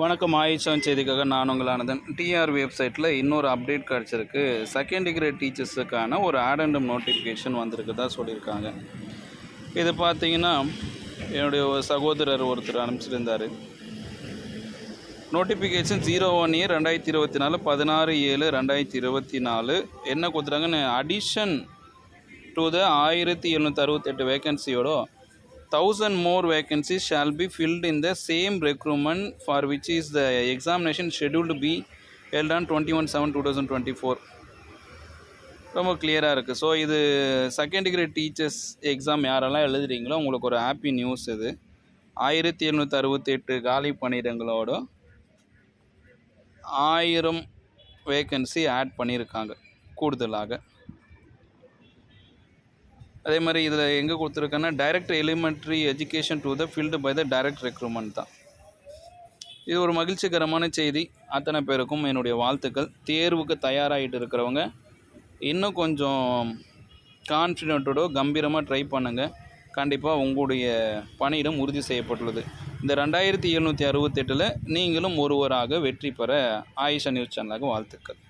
வணக்கம். ஆயிஷான் செய்திக்காக நான் உங்கள் ஆனந்தன். டிஆர் வெப்சைட்டில் இன்னொரு அப்டேட் கிடச்சிருக்கு. செகண்ட் டிகிரி டீச்சர்ஸுக்கான ஒரு ஆடண்டம் நோட்டிஃபிகேஷன் வந்திருக்குதா சொல்லியிருக்காங்க. இது பார்த்தீங்கன்னா என்னுடைய சகோதரர் ஒருத்தர் அனுப்பிச்சிருந்தார். நோட்டிஃபிகேஷன் 01 இயர் 2024 16/7/2024 என்ன கொடுத்துறாங்கன்னு, அடிஷன் டு த 1768 வேகன்சியோட 1000 more vacancies shall be filled in the same recruitment for which is the examination scheduled to be held on 21/7/2024. ரொம்ப கிளியராக இருக்குது. ஸோ இது செகண்ட் டிகிரி டீச்சர்ஸ் எக்ஸாம் யாரெல்லாம் எழுதுறீங்களோ உங்களுக்கு ஒரு ஹாப்பி நியூஸ். இது 1768 காலி பணியிடங்களோட 1000 வேகன்சி ஆட் பண்ணியிருக்காங்க கூடுதலாக. அதே மாதிரி இதில் எங்கே கொடுத்துருக்கேன்னா, direct elementary education to the field by the direct recruitment தான். இது ஒரு மகிழ்ச்சிகரமான செய்தி. அத்தனை பேருக்கும் என்னுடைய வாழ்த்துக்கள். தேர்வுக்கு தயாராகிட்டு இருக்கிறவங்க இன்னும் கொஞ்சம் கான்ஃபிடென்ட்டோட கம்பீரமாக ட்ரை பண்ணுங்கள். கண்டிப்பாக உங்களுடைய பணியிடம் உறுதி செய்யப்பட்டுள்ளது. இந்த 2768 நீங்களும் ஒருவராக வெற்றி பெற ஆயிஷா நியூஸ் சேனலுக்கு வாழ்த்துக்கள்.